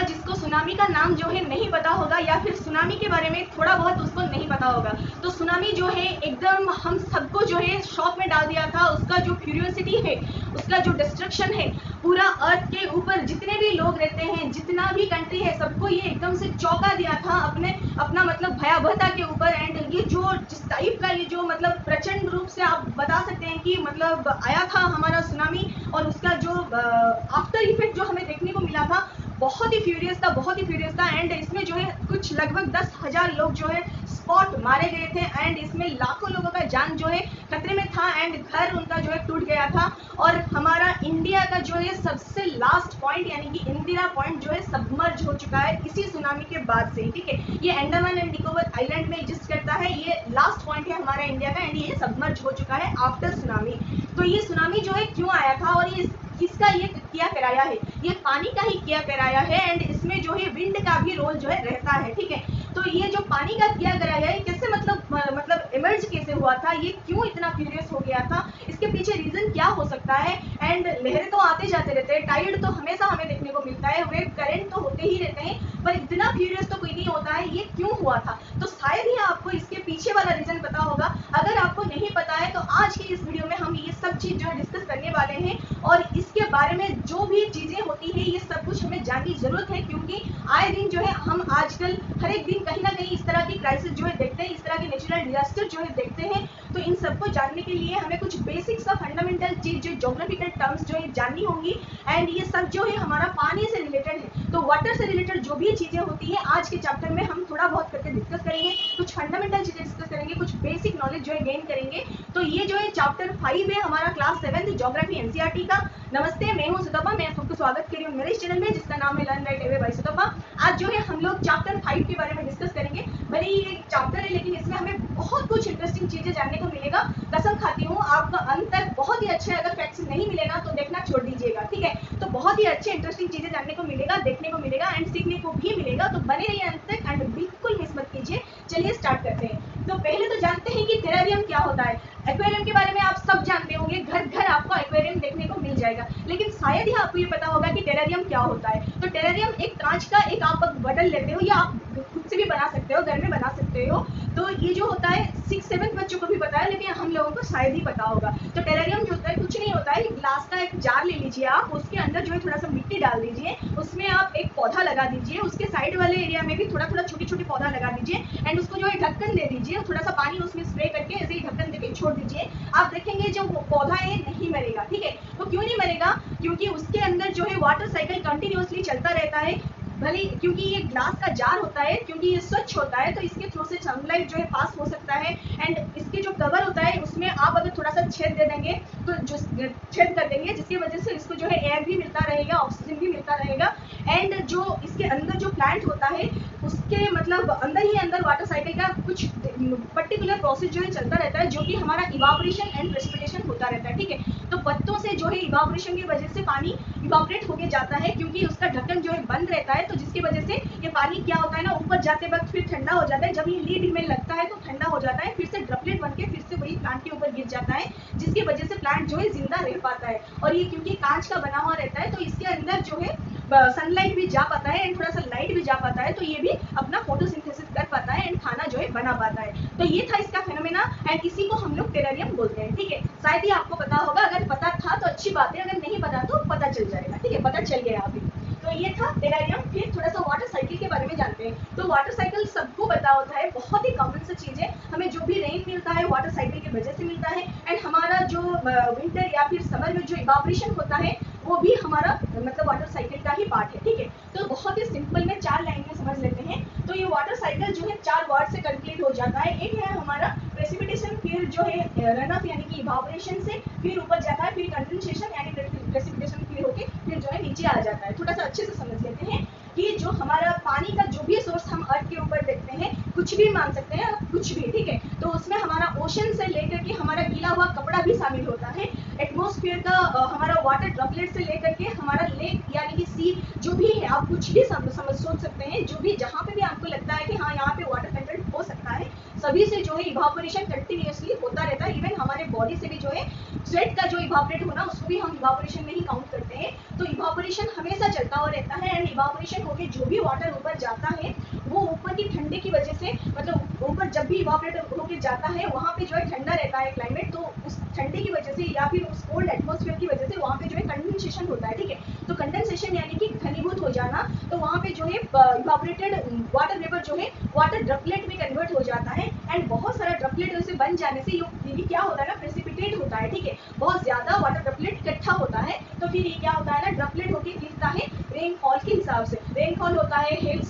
जिसको सुनामी का नाम जो है नहीं पता होगा या फिर सुनामी के बारे में थोड़ा बहुत उसको नहीं पता होगा, तो सुनामी जो है एकदम हम सबको जो है शॉक में डाल दिया था। उसका जो क्यूरियोसिटी है, उसका जो डिस्ट्रक्शन है, पूरा अर्थ के ऊपर जितने भी लोग रहते हैं, जितना भी कंट्री है, सबको ये एकदम से चौंका दिया था अपना मतलब भयावहता के ऊपर। एंड ये जो जिस टाइप का ये जो मतलब प्रचंड रूप से आप बता सकते हैं कि मतलब आया था हमारा सुनामी, और उसका जो आफ्टर इफेक्ट जो हमें देखने को मिला था बहुत ही फ्यूरियस था, बहुत ही फ्यूरियस था। एंड इसमें जो है कुछ लगभग 10,000 लोग जो है स्पॉट मारे गए थे, एंड इसमें लाखों लोगों का जान जो है खतरे में था, एंड घर उनका जो है टूट गया था। और हमारा इंडिया का जो है सबसे लास्ट पॉइंट यानी कि इंदिरा पॉइंट जो है सबमर्ज हो चुका है इसी सुनामी के बाद से, ठीक है। ये अंडमान एंड निकोबार आइलैंड में एग्जिस्ट करता है, ये लास्ट पॉइंट है हमारा इंडिया का, एंड ये सबमर्ज हो चुका है आफ्टर सुनामी। तो ये सुनामी जो है क्यों आया था और ये किसका ये किया कराया है, ये पानी का ही किया कराया है। एंड इसमें जो है विंड का भी रोल जो है रहता है, ठीक है। तो ये जो पानी का किया कराया है कैसे मतलब इमर्ज कैसे हुआ था, ये क्यों इतना फ्यूरियस हो गया था, इसके पीछे रीजन क्या हो सकता है। एंड लहरें तो आते जाते रहते हैं, टाइड तो हमेशा हमें देखने को मिलता है, वेव करंट तो होते ही रहते हैं, पर इतना फ्यूरियस तो कोई नहीं होता है, ये क्यों हुआ था। तो शायद ही आपको इसके पीछे वाला रीजन पता होगा। अगर आपको नहीं पता है तो आज की इस वीडियो में हम ये सब चीज जो है डिस्कस करने वाले हैं, और इसके बारे में जो भी चीजें होती है ये सब कुछ हमें जानने की जरूरत है, क्योंकि आए दिन जो है हम आजकल हर एक दिन कहीं ना कहीं इस तरह की क्राइसिस जो है देखते हैं, इस तरह के नेचुरल डिजास्टर जो है देखते हैं। तो इन सबको जानने के लिए हमें कुछ बेसिक सा फंडामेंटल चीज जो ज्योग्राफिकल टर्म्स जो है जाननी होंगी, एंड ये सब जो है हमारा पानी से रिलेटेड है। तो वाटर से रिलेटेड जो भी चीजें होती है आज के चैप्टर में हम थोड़ा बहुत करके डिस्कस करेंगे, कुछ फंडामेंटल चीजें डिस्कस करेंगे, कुछ बेसिक नॉलेज जो है गेन करेंगे। तो ये जो है चैप्टर 5 है हमारा क्लास 7 ज्योग्राफी एनसीईआरटी का। नमस्ते, मैं हूं सुतपा, मैं आपको स्वागत कर रही हूं मेरे इस चैनल में जिसका नाम है लर्न राइट अवे बाय सुतपा। आज जो है हम लोग चैप्टर 5 के बारे में डिस्कस करेंगे। भले ही एक चैप्टर है लेकिन इसमें हमें बहुत कुछ इंटरेस्टिंग चीजें जानने को मिलेगा। कसम खाती हूँ आपका अंत तक बहुत ही अच्छे अगर फैक्ट्स नहीं मिलेगा तो देखना छोड़ दीजिएगा, ठीक है। तो बहुत ही अच्छे इंटरेस्टिंग चीजें जानने को मिलेगा, देखने को मिलेगा एंड सीखने को भी मिलेगा। तो बने रहिए अंत तक एंड बिल्कुल मिस मत कीजिए। चलिए स्टार्ट करते हैं। तो पहले तो जानते हैं कि टेरेरियम क्या होता है। एक्वेरियम के बारे में आप सब जानते होंगे, घर घर आपको एक्वेरियम देखने को मिल जाएगा, लेकिन शायद ही आपको ये पता होगा कि टेरेरियम क्या होता है। तो टेरेरियम एक कांच का एक आप बटन लेते हो या आप खुद से भी बना सकते हो, घर में बना सकते हो। तो ये जो होता है 6-7 बच्चों को भी पता है, लेकिन हम लोगों को शायद ही पता होगा। तो टेरेरियम जो होता है कुछ नहीं होता है, ग्लास का एक जार ले लीजिए आप, उसके अंदर जो है थोड़ा सा मिट्टी डाल दीजिए, उसमें आप एक पौधा लगा दीजिए, उसके साइड वाले एरिया में भी थोड़ा थोड़ा छोटी छोटी पौधा लगा दीजिए, एंड उसको जो है ढक्कन दे दीजिए, थोड़ा सा पानी उसमें स्प्रे करके ऐसे ही ढक्कन देके छोड़ दीजिए। आप देखेंगे जो पौधा है नहीं मरेगा, ठीक है। तो क्यों नहीं मरेगा, क्योंकि उसके अंदर जो है वाटर साइकिल कंटिन्यूअसली चलता रहता है। भले क्योंकि ये ग्लास का जार होता है, क्योंकि ये स्वच्छ होता है, तो इसके थ्रू से सनलाइट जो है पास हो सकता है। एंड इसके जो कवर होता है उसमें आप अगर थोड़ा सा छेद दे देंगे तो जो छेद कर देंगे, जिसकी वजह से इसको जो है एयर भी मिलता रहेगा, ऑक्सीजन भी मिलता रहेगा। एंड जो इसके अंदर जो प्लांट होता है उसके मतलब अंदर ही अंदर वाटर साइकिल का कुछ पर्टिकुलर प्रोसेस जो है चलता रहता है, जो कि हमारा इवापोरेशन एंड प्रेसिपिटेशन होता रहता है, ठीक है। तो पत्तों से जो है इवापोरेशन की वजह से पानी इवापोरेट होके जाता है, क्योंकि उसका ढक्कन जो है बंद रहता है। तो जिसकी वजह से ये पानी क्या होता है ना, ऊपर जाते वक्त फिर ठंडा हो जाता है, जब ये लीड में लगता है तो ठंडा हो जाता है, फिर से ड्रॉपलेट बन के फिर से वही प्लांट के ऊपर गिर जाता है, जिसकी वजह से प्लांट जो है जिंदा रह पाता है। और ये क्योंकि कांच का बना हुआ रहता है तो इसके अंदर जो है सनलाइट भी जा पाता है एंड थोड़ा सा लाइट भी जा पाता है, तो ये भी अपना फोटोसिंथेसिस कर पाता है एंड खाना जो है बना पाता है। तो ये था इसका फेनोमेना एंड इसी को हम लोग टेरेरियम बोलते हैं, ठीक है। शायद ही आपको पता होगा, अगर पता था तो अच्छी बात है, अगर नहीं पता तो पता चल जाएगा, ठीक है, पता चल गया अभी। तो ये था टेरेरियम। फिर थोड़ा सा वाटर साइकिल के बारे में जानते हैं। तो वाटर साइकिल सबको पता होता है, बहुत ही कॉमन सा चीज है, हमें जो भी रेन मिलता है वाटर साइकिल की वजह से मिलता है। एंड हमारा जो विंटर या फिर समर में जो इवापोरेशन होता है वो भी हमारा मतलब वाटर साइकिल का ही पार्ट है, ठीक है। तो बहुत ही सिंपल में 4 लाइन में समझ लेते हैं। तो ये वाटर साइकिल जो है 4 वर्ड से कंप्लीट हो जाता है। एक है हमारा प्रेसिपिटेशन, फिर जो है रन ऑफ यानी कि इवापोरेशन से फिर ऊपर जाता है, फिर कंडेंसेशन यानी प्रेसिपिटेशन फिर होके फिर जो है नीचे आ जाता है। थोड़ा सा अच्छे से समझ लेते हैं कि जो हमारा पानी का जो भी सोर्स हम अर्थ के ऊपर देखते हैं, कुछ भी मान सकते हैं, कुछ भी, ठीक है। तो उसमें हमारा ओशन से लेकर के हमारा गीला हुआ कपड़ा भी शामिल होता है। एटमॉस्फेयर का हमारा वाटर ड्रॉपलेट से लेकर के हमारा लेक यानी कि सी जो भी है, आप कुछ भी समझ सोच सकते हैं, जो भी जहाँ पे भी आपको लगता है कि हाँ यहाँ पे वाटर कंटेंट हो सकता है, सभी से जो है इवापोरेशन कंटिन्यूअसली होता रहता है। इवन हमारे बॉडी से भी जो है स्वेट का जो इवापोरेट होना उसको भी हम इवापोरेशन में ही काउंट करते हैं। तो इवापोरेशन हमेशा चलता हुआ रहता है एंड इवापोरेशन होके जो भी वाटर ऊपर जाता है वो ऊपर की ठंडे की वजह से, मतलब ऊपर जब भी इवापोरेट होके जाता है वहाँ पे जो है ठंडा रहता है क्लाइमेट, तो उस ठंडे की वजह से या फिर उस कोल्ड एटमॉस्फेयर की वजह से वहाँ पे जो है कंडेंसेशन होता है, ठीक है। तो कंडेंसेशन यानी कि घनीभूत हो जाना, तो वहाँ पे जो है इवापोरेटेड वाटर वेपर जो है वाटर ड्रॉपलेट में कन्वर्ट हो जाता है एंड बहुत सारा ड्रॉपलेट उसे बन जाने से ये क्या होता है ना, प्रेसिपिटेट होता है, ठीक है। बहुत ज्यादा वाटर ड्रॉपलेट इकट्ठा होता है तो फिर ये क्या होता है ना, ड्रॉपलेट होके गिरता है रेनफॉल के हिसाब से। रेनफॉल होता है, हेल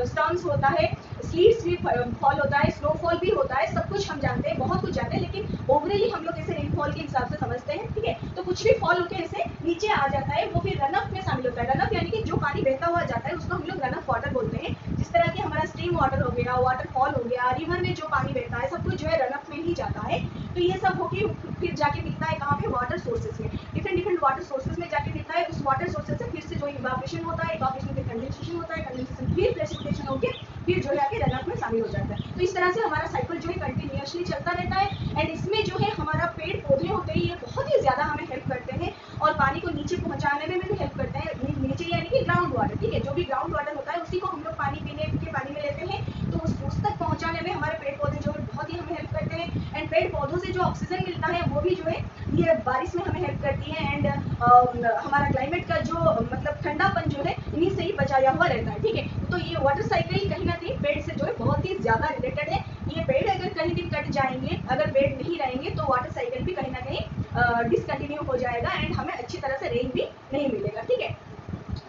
स्टॉर्म्स होता है, स्लीट्स भी फॉल होता है, स्नोफॉल भी होता है, सब कुछ हम जानते हैं, बहुत कुछ जानते हैं, लेकिन ओवरऑली हम लोग इसे रेनफॉल के हिसाब से समझते हैं, ठीक है। तो कुछ भी फॉल होकर ऐसे नीचे आ जाता है वो फिर रनअप में शामिल होता है। रनअप यानी कि जो पानी बहता हुआ जाता है उसको हम लोग रनअप वाटर बोलते हैं। जिस तरह की हमारा स्ट्रीम वाटर हो गया, वाटरफॉल हो गया, रिवर में जो पानी बहता है सब कुछ जो है रनअप में ही जाता है। तो ये सब होके फिर जाके मिलता है कहाँ पे, वाटर सोर्सेज में। डिफरेंट वाटर सोर्सेज में जाके मिलता है। उस वाटर सोर्सेज से फिर से जो इवापोरेशन होता है, इवापोरेशन फिर कंडेंसेशन होता है, कंडेंसेशन फिर प्रेसिपिटेशन होके फिर जो है आके रनअप में शामिल हो जाता है। तो इस तरह से हमारा साइकिल जो है कंटिन्यूअसली चलता रहता है एंड इसमें जो है हमारा पेड़ पौधे होते हैं ये बहुत ही ज्यादा हमें हेल्प करते हैं और पानी को नीचे पहुंचाने में भी हेल्प करते हैं। नीचे यानी कि ग्राउंड वाटर, ठीक है, जो भी ग्राउंड वाटर होता है उसी को हम लोग पानी पीने के पानी में लेते हैं, तो उस तक पहुंचाने में हमारे पेड़ पौधे जो है बहुत ही हमें हेल्प करते हैं एंड पेड़ पौधों से जो ऑक्सीजन मिलता है वो भी जो है ये बारिश में हमें हेल्प करती है एंड हमारा क्लाइमेट का जो मतलब ठंडापन जो है इन्हीं से ही बचाया हुआ रहता है, ठीक है। तो ये वाटर साइकिल कहीं ना कहीं पेड़ से जो है बहुत ही ज्यादा रिलेटेड है। ये पेड़ अगर कहीं दिन कट जाएंगे, अगर पेड़ नहीं रहेंगे तो वाटर साइकिल भी कहीं ना कहीं डिसकंटिन्यू हो जाएगा एंड हमें अच्छी तरह से रेन भी नहीं मिलेगा, ठीक है।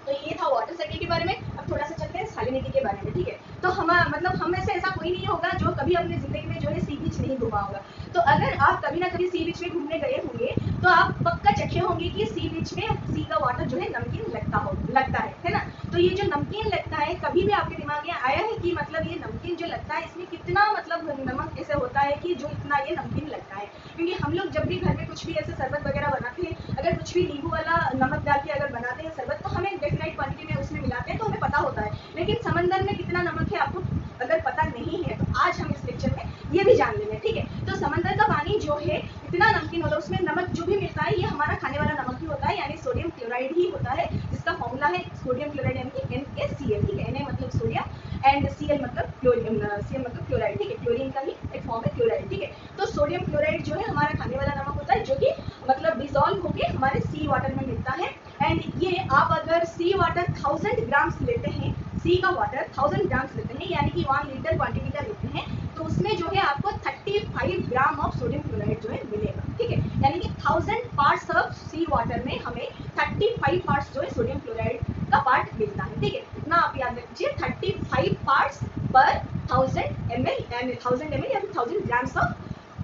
तो ये था वाटर साइकिल के बारे में। अब थोड़ा सा चलते हैं सैलिनिटी के बारे में, ठीक है। तो हम मतलब हम में से ऐसा कोई नहीं होगा जो कभी अपनी जिंदगी में जो है सी बीच नहीं घुमा होगा। तो अगर आप कभी ना कभी सी बीच में घूमने गए होंगे तो आप पक्का चखे होंगे कि सी बीच में सी का वाटर जो है नमकीन लगता है ना। तो ये जो नमकीन लगता है, कभी भी आपके दिमाग में आया है कि मतलब ये नमकीन जो लगता है इसमें कितना मतलब नमक ऐसे होता है कि जो इतना ये नमकीन लगता है? क्योंकि हम लोग जब भी घर में कुछ भी ऐसे शरबत वगैरह बनाते हैं, अगर कुछ भी नींबू वाला नमक डाल के अगर बनाते हैं शरबत, तो हमें डेफिनेट क्वांटिटी में उसमें मिलाते हैं तो हमें पता होता है। लेकिन समंदर में कितना नमक है आपको अगर पता नहीं है तो आज हम इस लेक्चर में ये भी जान लेंगे, ठीक है। तो समंदर का पानी जो है इतना नमकीन होता है, उसमें नमक जो भी मिलता है ये हमारा खाने वाला नमक ही होता है, यानी सोडियम क्लोराइड ही होता है, जिसका फॉर्मूला है सोडियम क्लोराइड यानी कि NaCl, ठीक है। Na मतलब सोडियम एंड Cl मतलब क्लोरीन, Cl मतलब क्लोराइड, ठीक है। क्लोरीन का ही एक फॉर्म है क्लोराइड, ठीक है। तो सोडियम क्लोराइड जो है हमारा खाने वाला नमक होता है जो कि मतलब डिसॉल्व होके हमारे सी वाटर में मिलता है एंड ये आप अगर सी वाटर 1000 ग्राम्स लेते हैं, सी का वाटर 1000 ग्राम्स लेते हैं यानी कि 1 लीटर क्वांटिटी का लेते हैं, तो उसमें जो है आपको 35 ग्राम ऑफ सोडियम क्लोराइड जो है मिलेगा, ठीक है। यानी कि 1000 पार्ट्स ऑफ सी वाटर में हमें 35 पार्ट्स जो है सोडियम क्लोराइड का पार्ट मिलता है, ठीक है। इतना आप याद रखिए, 35 पार्ट्स पर 1000 ml यानी 1000 ml या फिर 1000 ग्राम्स ऑफ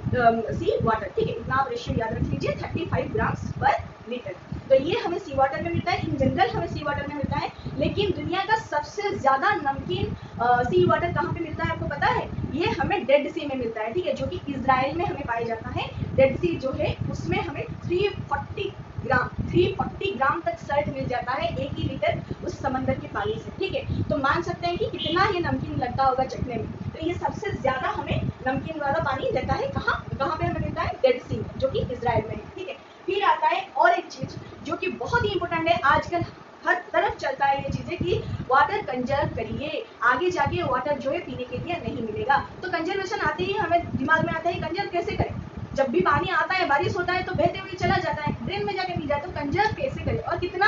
सी वाटर, ठीक है। इतना आप रेशियो याद रख लीजिए, 35 ग्राम्स पर लीटर। तो ये हमें सी वाटर में मिलता है, इन जनरल हमें सी वाटर में मिलता है। लेकिन दुनिया का सबसे ज्यादा नमकीन सी वाटर कहाँ पे मिलता है आपको पता है? ये हमें डेड सी में मिलता है, ठीक है, जो कि इजराइल में हमें पाया जाता है। डेड सी जो है उसमें हमें 340 ग्राम तक सल्ट मिल जाता है 1 ही लीटर उस समंदर के पानी से, ठीक है। तो मान सकते हैं कि कितना ये नमकीन लगता होगा चखने में। तो ये सबसे ज्यादा हमें नमकीन वाला पानी लेता है कहाँ पे हमें मिलता है? डेड सी में, जो कि इजराइल में है, ठीक है। फिर आता है और एक चीज जो कि बहुत ही इंपॉर्टेंट है, आजकल हर तरफ चलता है ये चीजें कि वाटर कंजर्व करिए, आगे जाके वाटर जो है पीने के लिए नहीं मिलेगा। तो कंजर्वेशन आते ही हमें दिमाग में आता है कंजर्व कैसे करें? जब भी पानी आता है, बारिश होता है तो बहते हुए चला जाता है, ड्रेन में जाके मिल जाता है। तो कंजर्व कैसे करें और कितना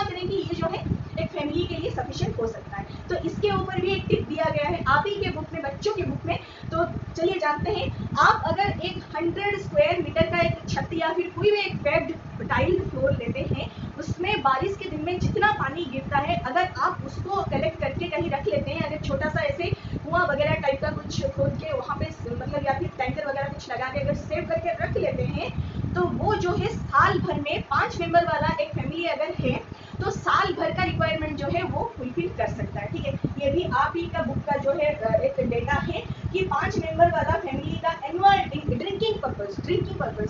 करें कि ये जो है एक फैमिली के लिए सफिशिएंट हो सकता है? तो इसके ऊपर भी एक टिप दिया गया है आप ही के बुक में, बच्चों के बुक में। तो चलिए जानते हैं। आप अगर एक 100 स्क्वायर मीटर का एक छत या फिर कोई भी एक पेव्ड टाइल्ड फ्लोर लेते हैं, उसमें बारिश के दिन में जितना पानी गिरता है अगर आप उसको कलेक्ट करके कहीं रख लेते हैं, अगर छोटा सा ऐसे कुआं वगैरह टाइप का कुछ खोद के वहाँ पे मतलब या फिर टैंकर वगैरह कुछ लगा के अगर सेव करके रख लेते हैं, तो वो जो है साल भर में 5 मेंबर वाला एक फैमिली अगर है तो साल भर का रिक्वायरमेंट जो है वो फुलफिल कर सकता है। ठीक है, ये भी आप ही का बुक का जो है एक डेटा है कि 5 मेंबर वाला फैमिली का एनुअल ड्रिंकिंग पर्पस,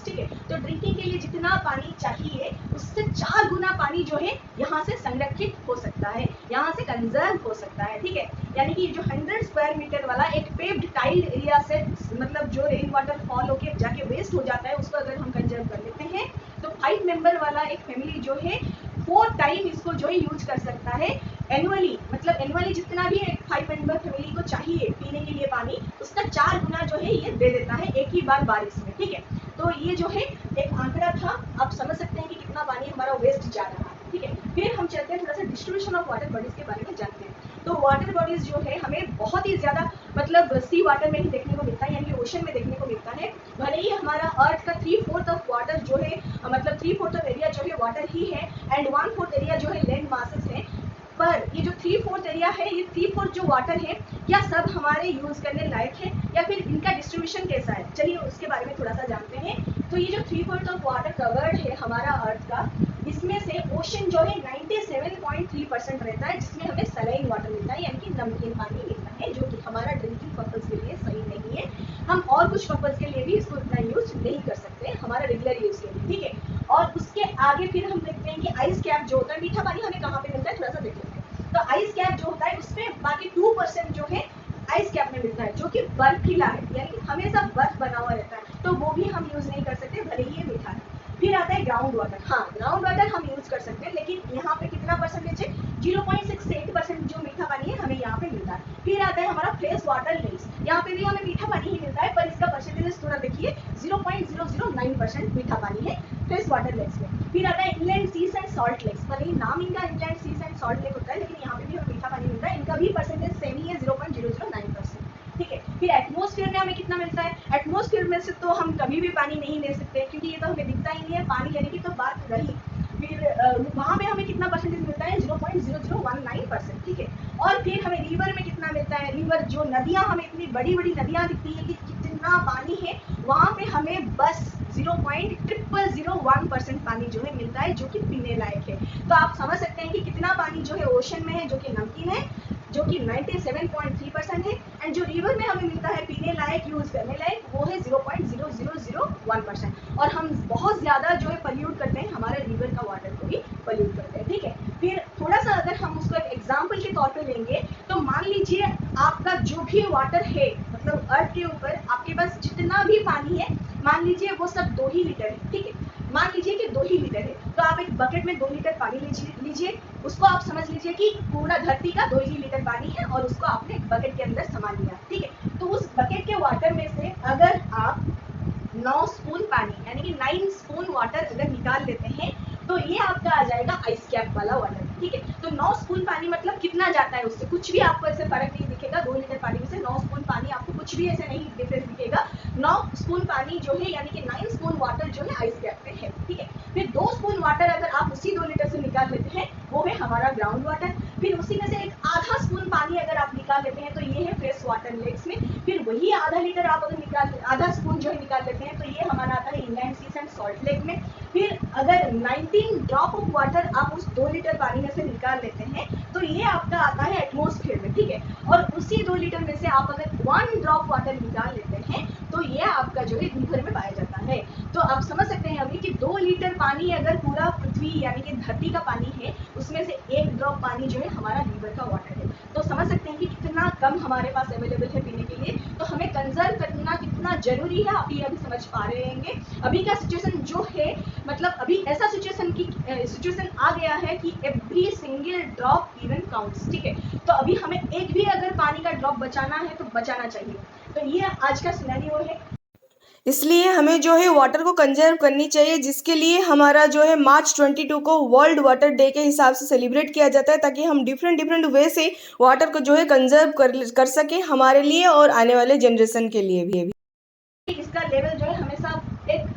ठीक है, तो ड्रिंकिंग के लिए जितना पानी चाहिए उससे 4 गुना पानी जो है यहाँ से संरक्षित हो सकता है, यहाँ से कंजर्व हो सकता है। ठीक है, यानी कि जो 100 स्क्वायर मीटर वाला एक पेव्ड टाइल्ड एरिया से मतलब जो रेन वाटर फॉल होके जाके वेस्ट हो जाता है उसको अगर हम कंजर्व कर लेते हैं तो 5 मेंबर वाला एक फैमिली जो है 4 टाइम इसको जो है यूज कर सकता है एनुअली। मतलब एनुअली जितना भी एक 5 मेंबर फैमिली को चाहिए पीने के लिए पानी उसका 4 गुना जो है ये दे देता है एक ही बार बारिश में। ठीक है, तो ये जो है एक आंकड़ा था, आप समझ सकते हैं कि कितना पानी हमारा वेस्ट जा रहा है। ठीक है, फिर हम चलते हैं थोड़ा सा डिस्ट्रीब्यूशन ऑफ वाटर बॉडीज के बारे में जानते हैं। तो वाटर बॉडीज जो है हमें बहुत ही ज्यादा मतलब सी वाटर में ही देखने को मिलता है, यानी कि ओशन में देखने को मिलता है। भले ही हमारा अर्थ का 3/4 ऑफ वाटर जो है मतलब 3/4 ऑफ एरिया जो है वाटर ही है एंड 1/4 एरिया जो है लैंड मासेस है, पर ये जो 3/4 एरिया है, ये 3/4 जो वाटर है क्या सब हमारे यूज करने लायक है या फिर इनका डिस्ट्रीब्यूशन कैसा है, चलिए उसके बारे में थोड़ा सा जानते हैं। तो ये जो 3/4 ऑफ वाटर कवर्ड है हमारा अर्थ का, इसमें से ओशन जो है 97.3% रहता है, जिसमें हमें सलाइन वाटर मिलता है, यानी कि नमकीन पानी मिलता है, जो कि हमारा ड्रिंकिंग पर्पज के लिए सही नहीं है। हम और कुछ पर्पज के लिए भी इसको इतना यूज नहीं कर सकते हमारा रेगुलर यूज के लिए। ठीक है, और उसके आगे फिर हम देखते हैं कि आइस कैप जो होता है, मीठा पानी हमें कहाँ पे मिलता है थोड़ा सा देख लेते हैं। तो आइस कैप जो होता है उसमें बाकी 2% जो है आइस कैप में मिलता है, जो कि बर्फीला है, यानी कि हमेशा बर्फ बना हुआ रहता है, तो वो भी हम यूज नहीं कर सकते भले ही ये मीठा है। फिर आता है ग्राउंड वाटर। हाँ, ग्राउंड वाटर हम यूज कर सकते हैं, लेकिन यहाँ पे कितना परसेंटेज है, 0.68% जो मीठा पानी है हमें यहाँ पे मिलता है। फिर आता है हमारा फ्रेश वाटर लेक्स, यहाँ पे भी हमें मीठा पानी ही मिलता है, पर इसका परसेंटेज थोड़ा देखिए 0.009% मीठा पानी है फ्रेश वाटर लेक्स में। फिर आता है inland seas and salt lakes, भले ही नाम इनका inland seas and salt lake होता है, लेकिन यहाँ पे भी हमें मीठा पानी मिलता है, इनका भी परसेंटेज सेम ही है 0.009%। ठीक है, फिर एटमॉस्फेयर में हमें कितना मिलता है, एटमॉस्फेयर में से तो हम कभी भी पानी नहीं ले सकते क्योंकि ये तो हमें दिखता ही नहीं है, पानी लेने की तो बात रही। फिर वहाँ पे हमें कितना परसेंटेज मिलता है, 0.0019%। ठीक है, और फिर हमें रिवर में कितना मिलता है, रिवर जो नदियाँ हमें इतनी बड़ी बड़ी नदियाँ दिखती है कि कितना पानी है, वहाँ पे हमें बस 0.0001% पानी जो है मिलता है, जो कि पीने लायक है। तो आप समझ सकते हैं कि कितना पानी जो है ओशन में है जो कि नमकीन है, जो कि 97.3% है, एंड जो रिवर में हमें मिलता है पीने लायक यूज करने लायक वो है 0.0001%। और हम बहुत ज्यादा जो है पल्यूट करते हैं, हमारे रिवर का वाटर को भी पल्यूट करते हैं। ठीक है, फिर थोड़ा सा अगर हम उसको एक एग्जाम्पल के तौर पे लेंगे तो मान लीजिए आपका जो भी वाटर है मतलब अर्थ के ऊपर आपके पास जितना भी पानी है, मान लीजिए वो सब 2 ही लीटर है। ठीक है, मान लीजिए कि 2 ही लीटर है, तो आप एक बकेट में 2 लीटर पानी लीजिए, उसको आप समझ लीजिए कि पूरा धरती का 2 ही लीटर पानी है और उसको आपने एक बकेट के अंदर संभाल लिया। ठीक है, तो उस बकेट के वाटर में से अगर आप 9 स्पून पानी यानी कि 9 स्पून वाटर अगर निकाल लेते हैं तो ये आपका आ जाएगा आइस कैप वाला वाटर। ठीक है, तो 9 स्पून पानी मतलब कितना जाता है, उससे कुछ भी आपको ऐसे फर्क नहीं दिखेगा। 2 लीटर पानी में से 9 स्पून पानी आपको कुछ भी ऐसे नहीं डिफरेंस दिखेगा। 9 स्पून पानी जो है यानी कि 9 स्पून वाटर जो है आइस कैप में है। ठीक है, फिर 2 स्पून वाटर अगर आप उसी 2 लीटर से निकाल लेते हैं वो है हमारा ग्राउंड वाटर। फिर उसी में से एक आधा स्पून पानी अगर आप निकाल लेते हैं तो ये है फ्रेश वाटर लेक्स में। फिर वही आधा लीटर आप अगर आधा स्पून जो है निकाल लेते हैं तो ये हमारा आता है inland seas and salt lake में। फिर अगर 19 ड्रॉप ऑफ वाटर आप उस 2 लीटर पानी में से निकाल लेते हैं तो ये आपका आता है एटमॉस्फेयर में। ठीक है, और उसी 2 लीटर में से आप अगर 1 ड्रॉप वाटर निकाल लेते हैं तो ये आपका जो है रिवर में पाया जाता है। तो आप समझ सकते हैं अभी कि 2 लीटर पानी अगर पूरा पृथ्वी यानी कि धरती का पानी है उसमें से 1 ड्रॉप पानी जो है हमारा रिवर का वाटर है। तो समझ सकते हैं कि कितना कम हमारे पास अवेलेबल है पीने के लिए, तो हमें कंजर्व करना कितना जरूरी है आप ये अभी समझ पा रहे होंगे। अभी का सिचुएशन जो है मतलब अभी ऐसा सिचुएशन आ गया है कि every single drop even counts. ठीक है, तो अभी हमें एक भी अगर पानी का ड्रॉप बचाना है तो बचाना चाहिए। तो ये आज का सिनेरियो है, इसलिए हमें जो है वाटर को कंजर्व करनी चाहिए, जिसके लिए हमारा जो है मार्च 22 को वर्ल्ड वाटर डे के हिसाब से सेलिब्रेट किया जाता है, ताकि हम डिफरेंट वे से वाटर को जो है कंजर्व कर सकें हमारे लिए और आने वाले जनरेशन के लिए भी। इसका लेवल जो है हमेशा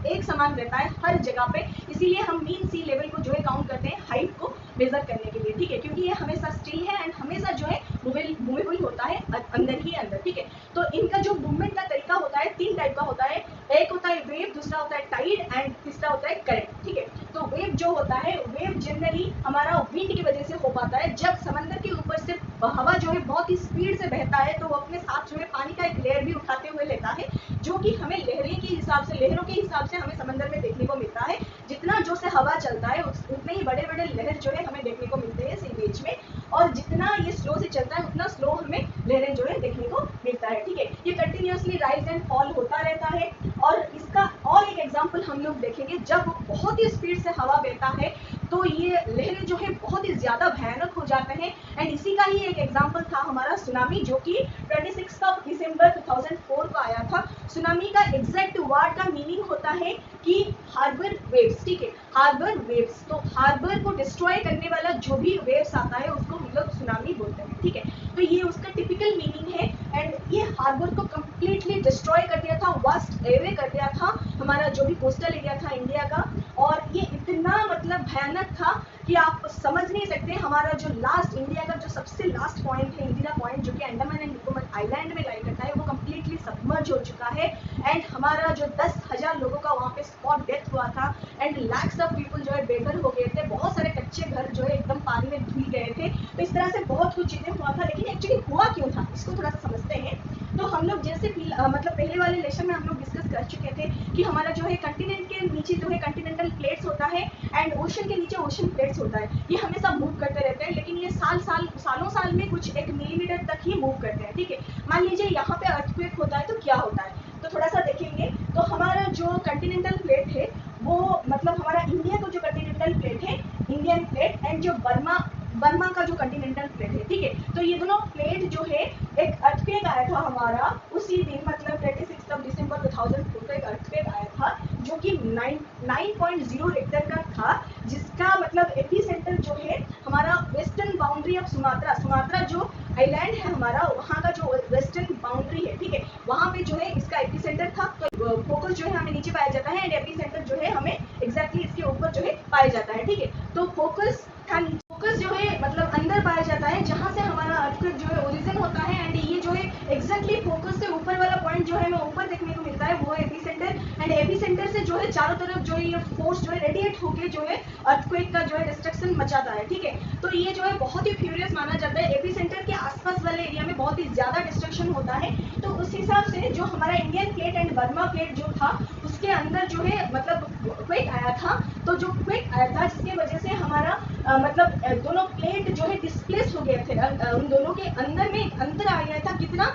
एक समान रहता है हर जगह पे, इसीलिए हम मीन सी लेवल को जो है काउंट करते हैं हाइट को मेजर करने के लिए। ठीक है, क्योंकि ये हमेशा स्टिल है एंड हमेशा जो है मूवेबल होता है अंदर ही अंदर। ठीक है, तो इनका जो मूवमेंट का तरीका होता है 3 टाइप का होता है, एक होता है वेव, दूसरा होता है टाइड एंड तीसरा होता है करंट। ठीक है, तो वेव जो होता है वेव जनरली हमारा विंड की वजह से हो पाता है। जब समंदर के ऊपर से हवा जो है बहुत ही स्पीड से बहता है तो वो अपने साथ जो है पानी का एक लेयर भी उठाते हुए लेता है, जो कि हमें लहरों के हिसाब से हमें समंदर में देखने को मिलता है। जितना जोर से हवा चलता है उतने ही बड़े बड़े लहर जो है हमें देखने को मिलते हैं इस इमेज में, और जितना ये स्लो से चलता है उतना स्लो हमें लहरें जो है देखने को मिलता है। ठीक है, ये कंटिन्यूसली राइज एंड फॉल होता रहता है। और इसका और एक एग्जांपल हम लोग देखेंगे, जब बहुत ही स्पीड से हवा बहता है तो ये लहरें जो है बहुत ही ज्यादा भयानक हो जाते हैं। एंड इसी का ही एक एग्जांपल था हमारा सुनामी, जो कि 26 दिसंबर 2004 को आया था। सुनामी का एग्जैक्ट वर्ड का मीनिंग होता है कि हार्बर वेव्स। ठीक है, हार्बर वेव्स, तो हार्बर को डिस्ट्रॉय करने वाला जो भी वेव्स आता है उसको हम लोग सुनामी बोलते हैं। ठीक है, तो ये उसका टिपिकल मीनिंग है। एंड ये हार्बर को कंप्लीटली डिस्ट्रॉय कर दिया था, वास्ट एवे कर दिया था हमारा जो भी कोस्टल एरिया था इंडिया का। और ये इतना मतलब भयानक था कि आप समझ नहीं सकते। हमारा जो लास्ट इंडिया का जो सबसे लास्ट पॉइंट है इंदिरा पॉइंट, जो कि अंडमान एंड निकोबार आइलैंड में लाई करता है, वो कंप्लीटली सबमर्ज हो चुका है। एंड हमारा जो 10,000 लोगों का वहाँ पे स्पॉट डेथ हुआ था। एंड लैक्स ऑफ पीपल जो है बेघर हो गए थे, बहुत सारे कच्चे घर जो है एकदम पानी में धुल गए थे। तो इस तरह से बहुत कुछ चीजें हुआ था, लेकिन एक्चुअली हुआ क्यों था इसको थोड़ा सा समझते हैं। तो हम लोग जैसे मतलब पहले वाले लेक्चर में हम लोग डिस्कस कर चुके थे कि हमारा जो है कंटिनेंट के नीचे जो है कंटिनेंटल प्लेट्स होता है एंड ओशन के नीचे ओशन प्लेट्स होता है। ये हमेशा मूव करते रहते हैं, लेकिन ये सालों साल में कुछ 1 मिलीमीटर तक ही मूव करते हैं। ठीक है, मान लीजिए यहाँ पे अर्थक्वेक होता है तो क्या होता है, तो थोड़ा सा देखेंगे। तो हमारा जो कंटिनेंटल प्लेट है वो मतलब हमारा इंडिया का जो कंटिनेंटल प्लेट है, इंडियन प्लेट, एंड जो बर्मा का जो कंटिनेंटल प्लेट है। ठीक है, तो ये दोनों प्लेट जो है एक अर्थक्वेक आया था हमारा उसी दिन, मतलब 26 दिसंबर 2004 को एक अर्थक्वेक आया था, जो कि 9.0 रेक्टर का था, जिसका मतलब एपीसेंटर जो है हमारा वेस्टर्न बाउंड्री ऑफ सुमात्रा जो आइलैंड है हमारा, वहाँ का जो वेस्टर्न बाउंड्री है। ठीक है, वहाँ पे जो है इसका एपीसेंटर था। तो फोकस जो है हमें नीचे पाया जाता है एंड एपीसेंटर जो है हमें एग्जैक्टली इसके ऊपर जो है पाया जाता है। ठीक है, तो फोकस जो है मतलब अंदर पाया जाता है, जहाँ से हमारा अर्थक्वेक जो है ओरिजिन होता है। एंड ये जो है एग्जैक्टली फोकस से ऊपर वाला पॉइंट जो है हमें ऊपर देखने को मिलता है, वो है एपीसेंटर। एंड एपीसेंटर से जो है चारों तरफ जो है ये फोर्स जो है रेडिएट होके जो है अर्थक्वेक का जो है डिस्ट्रक्शन मचाता है। ठीक है, तो ये जो है बहुत ही फ्यूरियस माना जाता है। एपीसेंटर के आसपास वाले एरिया में बहुत ही ज्यादा डिस्ट्रक्शन होता है। तो उस हिसाब से जो हमारा Indian plate and Burma plate जो था उसके अंदर जो है मतलब क्वेक आया था। तो जो क्वेक आया था जिसकी वजह से हमारा मतलब दोनों प्लेट जो है डिस्प्लेस हो गए थे। उन दोनों के अंदर में अंतर आ गया था, कितना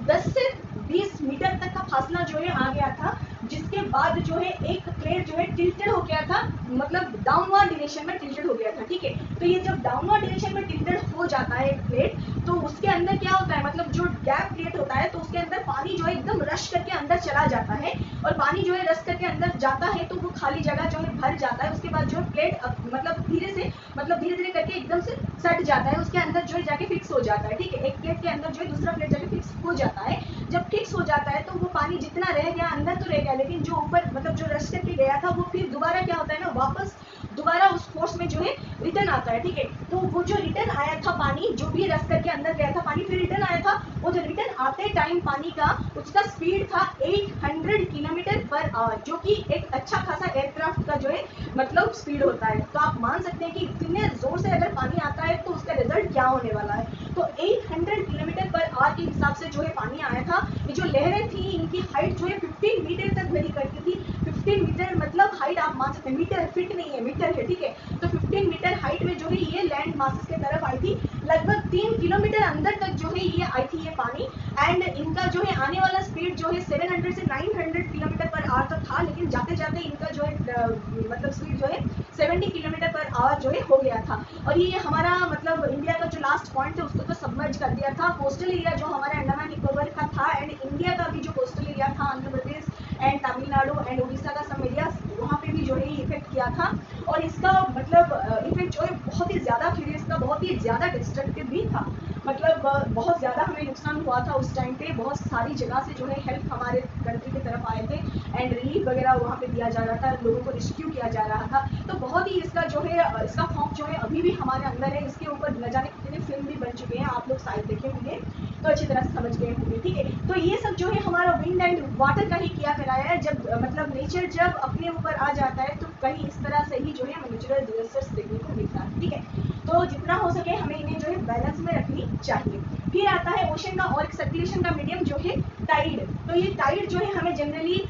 10 से 20 मीटर तक का फासला जो है आ गया था, जिसके बाद जो है एक प्लेट जो है टिल्टेड हो गया था, मतलब डाउनवर्ड डायरेक्शन में टिल्टेड हो गया था। ठीक है, तो ये जब डाउनवर्ड डायरेक्शन में टिल्टेड हो जाता है एक प्लेट, तो उसके अंदर क्या होता है, मतलब जो गैप प्लेट होता है तो उसके अंदर पानी जो है एकदम रश करके अंदर चला जाता है। और पानी जो है रश करके अंदर जाता है तो वो खाली जगह जो है भर जाता है। उसके बाद जो प्लेट मतलब धीरे धीरे करके एकदम से सट जाता है, उसके अंदर जो है जाके फिक्स हो जाता है। ठीक है, एक प्लेट के अंदर जो है दूसरा प्लेट जाके फिक्स हो जाता है। जब फिक्स हो जाता है तो वो पानी जितना रह गया अंदर तो रह गया, लेकिन जो ऊपर मतलब जो रश करके गया था वो फिर दोबारा क्या होता है ना, वापस दोबारा उस फोर्स में जो है रिटर्न आता है। ठीक है, तो वो जो रिटर्न आया था पानी, जो भी रस करके अंदर गया था पानी, फिर रिटर्न आया था। वो जो रिटर्न आते टाइम पानी का उसका स्पीड था 800 किलोमीटर पर आवर, जो कि एक अच्छा खासा एयरक्राफ्ट का जो है मतलब स्पीड होता है। तो आप मान सकते हैं कि इतने जोर से अगर पानी आता है तो उसका रिजल्ट क्या होने वाला है। तो 800 किलोमीटर पर आवर के हिसाब से जो है पानी आया था। ये जो लहरें थी इनकी हाइट जो है 15 मीटर तक वेरी करती थी। 15 मीटर मतलब हाइट आप मान सकते हैं, मीटर फीट नहीं है, मीटर है। ठीक है, तो 15 मीटर हाइट में जो है ये लैंड मासेस के तरफ आई थी। लगभग 3 किलोमीटर अंदर तक जो है ये आई थी ये पानी। एंड इनका जो है आने वाला स्पीड जो है 700 से 900 किलोमीटर पर आवर तक था, लेकिन जाते जाते इनका जो है मतलब स्पीड जो है 70 किलोमीटर पर आवर जो है हो गया था। और ये हमारा मतलब इंडिया का जो लास्ट पॉइंट है उसको तो सबमर्ज कर दिया था। कोस्टल एरिया जो हमारे अंडमान निकोबार का था एंड इंडिया का भी जो कोस्टल एरिया था, आंध्र प्रदेश एंड तमिलनाडु एंड उड़ीसा का सब एरिया, वहाँ पे भी जो है इफेक्ट किया था। और इसका मतलब इफेक्ट जो है बहुत ही ज़्यादा फ्यूरियस था, बहुत ही ज़्यादा डिस्ट्रक्टिव भी था। मतलब बहुत ज़्यादा हमें नुकसान हुआ था उस टाइम पे। बहुत सारी जगह से जो है हेल्प हमारे कंट्री की तरफ आए थे एंड रिलीफ वगैरह वहाँ पे दिया जा रहा था, लोगों को रेस्क्यू किया जा रहा था। तो बहुत ही इसका जो है इसका खौफ जो है अभी भी हमारे अंदर है। इसके ऊपर न जाने कितने फिल्म भी बन चुके हैं, आप लोग शायद देखे होंगे। तो उसको अच्छी तरह से समझ गए होंगे, ठीक है। तो ये सब जो है हमारा विंड एंड वाटर का ही किया कराया है। जब मतलब नेचर जब अपने ऊपर आ जाता है तो कहीं इस तरह से ही जो है हमें नेचुरल डिजास्टर्स देखने को मिलता है, ठीक है। तो जितना हो सके हमें इन्हें जो है बैलेंस में रखनी चाहिए। फिर आता है ओशन का और सर्कुलेशन का मीडियम जो है टाइड। तो ये टाइड जो है हमें जनरली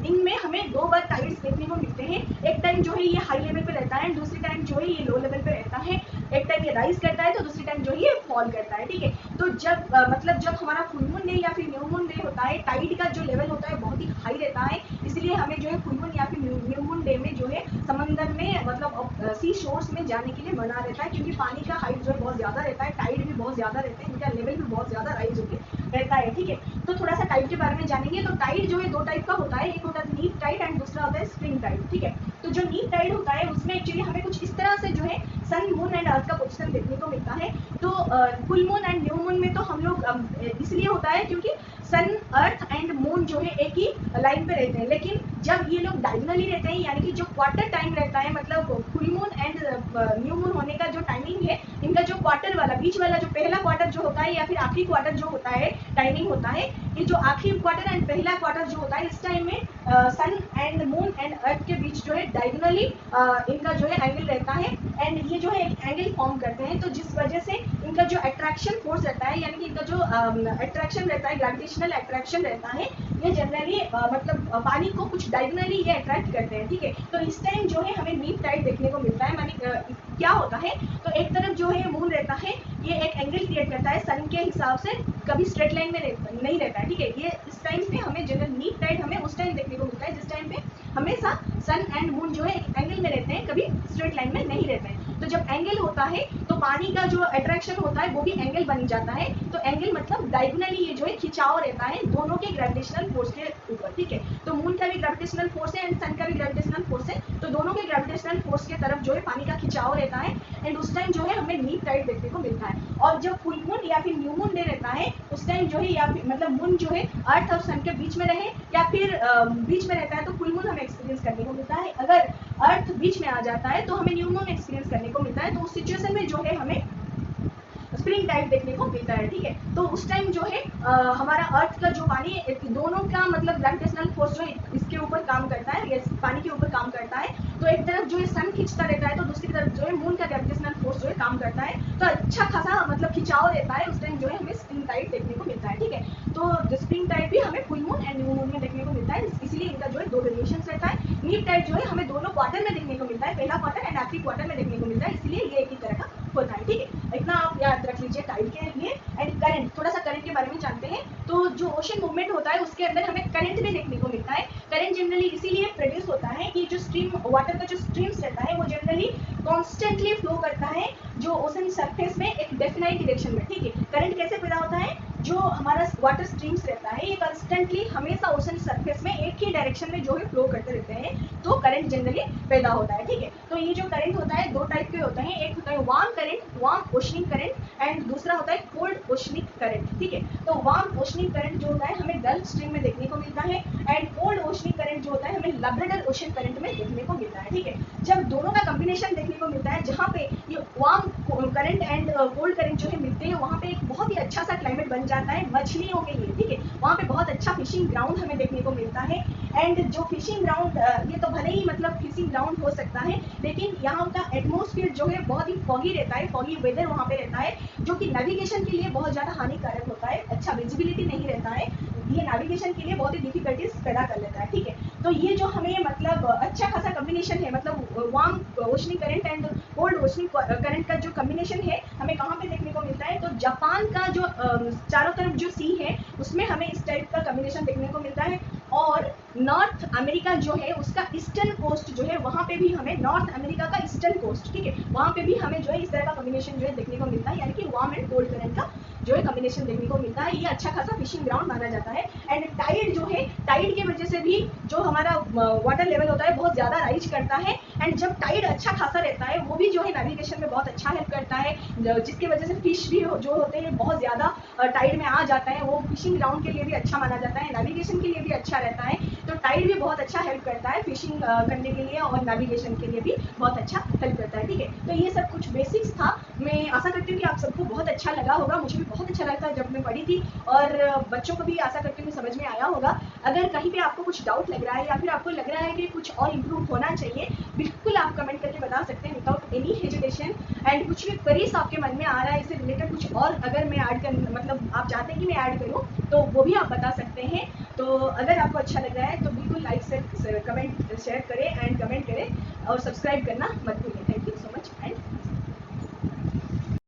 दिन में हमें 2 बार टाइड्स देखने को मिलते हैं। एक टाइम जो है ये हाई लेवल पे रहता है, दूसरी टाइम जो है ये लो लेवल पे रहता है। एक टाइम ये राइज करता है तो दूसरी टाइम जो है ये फॉल करता है, ठीक है। तो जब मतलब जब हमारा फुल मून डे या फिर न्यू मून डे होता है, टाइड का जो लेवल होता है बहुत ही हाई रहता है। इसलिए हमें जो है फुल मून या फिर न्यू मून डे में जो है समंदर में मतलब सी शोर्स में जाने के लिए मना रहता है, क्योंकि पानी का हाइट जो है बहुत ज़्यादा रहता है, टाइड भी बहुत ज़्यादा रहते हैं, इनका लेवल भी बहुत ज़्यादा राइज होकर रहता है, ठीक है। तो थोड़ा सा टाइड के बारे में जानेंगे। तो टाइड जो है 2 टाइप का होता है, एक होता है नीप टाइड एंड दूसरा होता है स्प्रिंग टाइड, ठीक है। तो जो नीप टाइड होता है उसमें एक्चुअली हमें कुछ इस तरह से जो है सन, मून एंड अर्थ का पोजिशन देखने को मिलता है। तो full moon and new moon में तो हम लोग इसलिए होता है क्योंकि सन, अर्थ एंड मून जो है एक ही लाइन पे रहते हैं। लेकिन जब ये लोग डायगोनली रहते हैं, यानी कि जो क्वार्टर टाइम रहता है, मतलब full moon and new moon होने का जो टाइमिंग है, इनका जो क्वार्टर वाला बीच वाला जो पहला क्वार्टर जो होता है या फिर आखिरी क्वार्टर जो होता है, टाइमिंग होता है, ये जो आखिरी क्वार्टर एंड पहला क्वार्टर जो होता है, इस टाइम में सन एंड मून एंड अर्थ के बीच जो है डायगोनली इनका जो है एंगल रहता है एंड ये जो है एक एंगल फॉर्म करते हैं। तो जिस वजह से इनका जो अट्रैक्शन फोर्स रहता है, यानी कि इनका जो अट्रैक्शन रहता है, ग्रेविटेशनल अट्रैक्शन रहता है, ये जनरली मतलब पानी को कुछ डायगोनली ये अट्रैक्ट करते हैं, ठीक है। तो इस टाइम जो है हमें नीप टाइड देखने को मिलता है। मानी क्या होता है, तो एक तरफ जो है मून रहता है, ये एक एंगल क्रिएट करता है सन के हिसाब से, कभी स्ट्रेट लाइन में नहीं रहता है, ठीक है। ये इस टाइम पे हमें जनरल नीप टाइड हमें उस टाइम देखने को मिलता है जिस टाइम पे हमेशा सन एंड मून जो है एक एंगल में रहते हैं, कभी स्ट्रेट लाइन में नहीं रहते हैं। तो जब एंगल होता है तो पानी का जो अट्रैक्शन होता है वो भी एंगल बन जाता है। तो एंगल मतलब डायगोनली ये जो है खिंचाव रहता है दोनों के ग्रेविटेशनल फोर्स के ऊपर, ठीक है। तो मून का भी ग्रेविटेशनल फोर्स है एंड सन का भी ग्रेविटेशनल फोर्स है, तो दोनों के ग्रेविटेशनल फोर्स के तरफ जो है पानी का खिंचाव रहता है एंड उस टाइम जो है हमें नीप टाइड देखने को मिलता है। और जब फुल मून या फिर न्यू मून डे रहता है उस टाइम जो है या फिर मतलब मून जो है अर्थ और सन के बीच में रहे या फिर बीच में रहता है तो फुल मून हमें एक्सपीरियंस करने को मिलता है। अगर अर्थ बीच में आ जाता है तो हमें न्यू मून एक्सपीरियंस करने को मिलता है। तो उस सिचुएशन में जो है हमें स्प्रिंग टाइड देखने को मिलता है, ठीक है। तो उस टाइम जो है हमारा अर्थ का जो पानी दोनों का मतलब ग्रेविटेशनल फोर्स जो इसके ऊपर काम करता है, ये पानी के ऊपर काम करता है। तो एक तरफ जो है सन खींचता रहता है तो दूसरी तरफ जो है मून का ग्रेविटेशनल फोर्स जो है काम करता है। तो अच्छा खासा मतलब खिंचाव रहता है, उस टाइम जो है हमें स्प्रिंग टाइड देखने को मिलता है, ठीक है। तो स्प्रिंग टाइड भी हमें full moon and new moon में देखने को मिलता है, इसलिए इनका जो है 2 वेरिएशन रहता है। नीप टाइड जो है हमें दोनों क्वार्टर में देखने को मिलता है, पहला क्वार्टर एंड आखिरी क्वार्टर में देखने को मिलता है, इसलिए ये एक ही तरह का होता है, ठीक है। इतना आप याद रख लीजिए टाइड के लिए। एंड करंट, थोड़ा सा करंट के बारे में जानते हैं। तो जो ओशन मूवमेंट होता है उसके अंदर हमें करंट भी देखने को मिलता है। करंट जनरली इसीलिए प्रोड्यूस होता है कि जो स्ट्रीम वाटर का जो स्ट्रीम्स रहता है वो जनरली कॉन्स्टेंटली फ्लो करता है जो ओशन सरफेस में एक डेफिनाइट डायरेक्शन में, ठीक है। करंट कैसे पैदा होता है, जो हमारा वाटर स्ट्रीम्स रहता है ये कंस्टेंटली हमेशा ओशन सरफेस में एक ही डायरेक्शन में जो है फ्लो करते रहते हैं, तो करंट जनरली पैदा होता है, ठीक है। तो ये जो करंट होता है 2 टाइप के होते हैं, एक होता है warm current, warm oceanic current and दूसरा होता है कोल्ड ओशनिक करंट, ठीक है। तो वार्म ओशनिक करंट जो होता है हमें गल्फ स्ट्रीम में देखने को मिलता है एंड कोल्ड ओशनिक करंट जो होता है हमें लैब्राडोर ओशन करंट में देखने को मिलता है, ठीक है। जब दोनों का कॉम्बिनेशन देखने को मिलता है, जहाँ पे ये warm current and cold current जो है मिलते हैं, वहाँ पे एक बहुत ही अच्छा सा क्लाइमेट बन जाता है मछलियों के लिए, ठीक है। वहाँ पे बहुत अच्छा फिशिंग ग्राउंड हमें देखने को मिलता है एंड जो फिशिंग ग्राउंड ये तो भले ही मतलब फिशिंग ग्राउंड हो सकता है, लेकिन यहाँ का एटमॉस्फेयर जो है बहुत ही फॉगी रहता है, फॉगी वेदर वहाँ पे रहता है, जो कि नेविगेशन के लिए बहुत ज़्यादा हानिकारक होता है। अच्छा विजिबिलिटी नहीं रहता है, ये नेविगेशन के लिए बहुत ही डिफिकल्टीज पैदा कर लेता है, ठीक है। तो ये जो हमें मतलब अच्छा खासा कॉम्बिनेशन है, मतलब warm oceanic current and cold oceanic current का जो कॉम्बिनेशन है हमें कहाँ पे देखने को मिलता है, तो जापान का जो चारों तरफ जो सी है उसमें हमें इस टाइप का कॉम्बिनेशन देखने को मिलता है। और नॉर्थ अमेरिका जो है उसका ईस्टर्न कोस्ट जो है वहाँ पे भी हमें, नॉर्थ अमेरिका का ईस्टर्न कोस्ट, ठीक है, वहाँ पे भी हमें जो है इस तरह का कॉम्बिनेशन जो है देखने को मिलता है, यानी कि वार्म एंड कोल्ड करंट का जो है कॉम्बिनेशन देखने को मिलता है। ये अच्छा खासा फिशिंग ग्राउंड माना जाता है एंड टाइड जो है, टाइड की वजह से भी जो हमारा वाटर लेवल होता है बहुत ज़्यादा राइज करता है एंड जब टाइड अच्छा खासा रहता है वो भी जो है नेविगेशन में बहुत अच्छा हेल्प करता है, जिसकी वजह से फिश भी जो होते हैं बहुत ज़्यादा टाइड में आ जाता है, वो फिशिंग ग्राउंड के लिए भी अच्छा माना जाता है, नेविगेशन के लिए भी अच्छा रहता है। तो टाइड भी बहुत अच्छा हेल्प करता है फिशिंग करने के लिए और नेविगेशन के लिए भी बहुत अच्छा हेल्प करता है, ठीक है। तो ये सब कुछ बेसिक्स था, मैं आशा करती हूँ कि आप सबको बहुत अच्छा लगा होगा, मुझे भी बहुत अच्छा लगा जब मैं पढ़ी थी, और बच्चों को भी आशा करती हूँ समझ में आया होगा। अगर कहीं पे आपको कुछ डाउट लग रहा है या फिर आपको लग रहा है कि कुछ और इम्प्रूव होना चाहिए, बिल्कुल आप कमेंट करके बता सकते हैं विदाउट एनी हेजिटेशन। एंड कुछ भी क्वेरीज आपके मन में आ रहा है इससे रिलेटेड कुछ और अगर मैं ऐड कर मतलब आप चाहते हैं कि मैं ऐड करूँ तो वो भी आप बता सकते हैं। तो अगर आपको अच्छा लग रहा है तो बिल्कुल लाइक से कमेंट शेयर करें एंड कमेंट करें और सब्सक्राइब करना मत भूलिए।